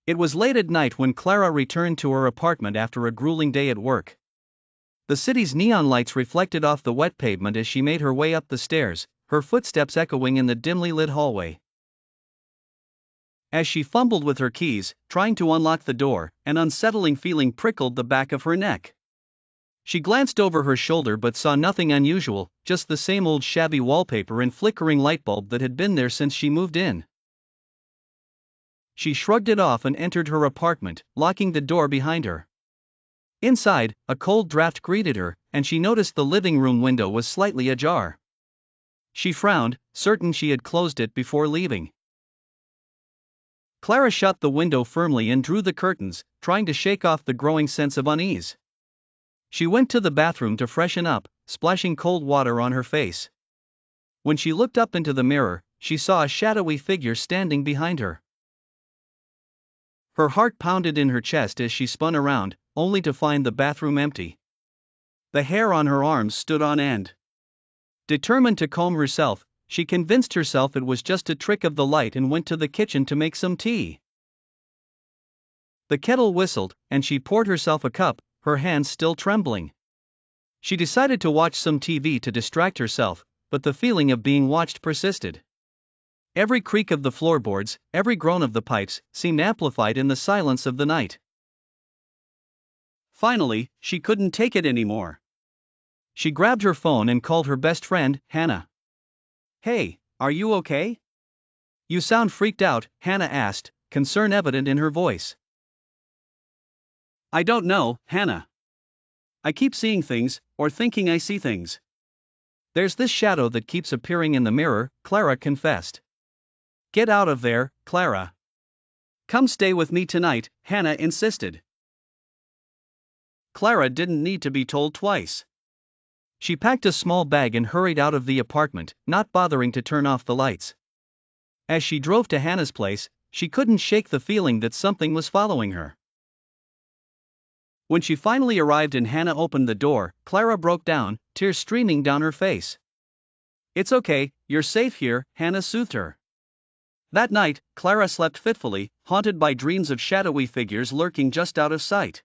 It was late at night when Clara returned to her apartment after a grueling day at work. The city's neon lights reflected off the wet pavement as she made her way up the stairs, her footsteps echoing in the dimly lit hallway. As she fumbled with her keys, trying to unlock the door, an unsettling feeling prickled the back of her neck. She glanced over her shoulder but saw nothing unusual, just the same old shabby wallpaper and flickering light bulb that had been there since she moved in. She shrugged it off and entered her apartment, locking the door behind her. Inside, a cold draft greeted her, and she noticed the living room window was slightly ajar. She frowned, certain she had closed it before leaving. Clara shut the window firmly and drew the curtains, trying to shake off the growing sense of unease. She went to the bathroom to freshen up, splashing cold water on her face. When she looked up into the mirror, she saw a shadowy figure standing behind her. Her heart pounded in her chest as she spun around, only to find the bathroom empty. The hair on her arms stood on end. Determined to calm herself, she convinced herself it was just a trick of the light and went to the kitchen to make some tea. The kettle whistled, and she poured herself a cup, her hands still trembling. She decided to watch some TV to distract herself, but the feeling of being watched persisted. Every creak of the floorboards, every groan of the pipes, seemed amplified in the silence of the night. Finally, she couldn't take it anymore. She grabbed her phone and called her best friend, Hannah. "Hey, are you okay? You sound freaked out," Hannah asked, concern evident in her voice. "I don't know, Hannah. I keep seeing things, or thinking I see things. There's this shadow that keeps appearing in the mirror," Clara confessed. "Get out of there, Clara. Come stay with me tonight," Hannah insisted. Clara didn't need to be told twice. She packed a small bag and hurried out of the apartment, not bothering to turn off the lights. As she drove to Hannah's place, she couldn't shake the feeling that something was following her. When she finally arrived and Hannah opened the door, Clara broke down, tears streaming down her face. "It's okay, you're safe here," Hannah soothed her. That night, Clara slept fitfully, haunted by dreams of shadowy figures lurking just out of sight.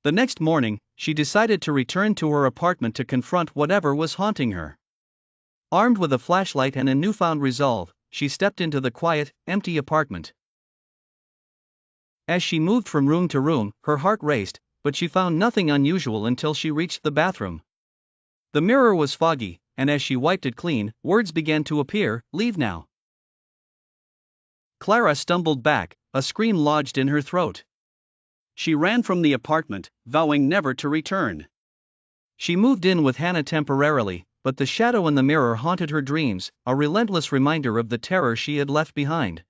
The next morning, she decided to return to her apartment to confront whatever was haunting her. Armed with a flashlight and a newfound resolve, she stepped into the quiet, empty apartment. As she moved from room to room, her heart raced, but she found nothing unusual until she reached the bathroom. The mirror was foggy, and as she wiped it clean, words began to appear, "Leave now." Clara stumbled back, a scream lodged in her throat. She ran from the apartment, vowing never to return. She moved in with Hannah temporarily, but the shadow in the mirror haunted her dreams, a relentless reminder of the terror she had left behind.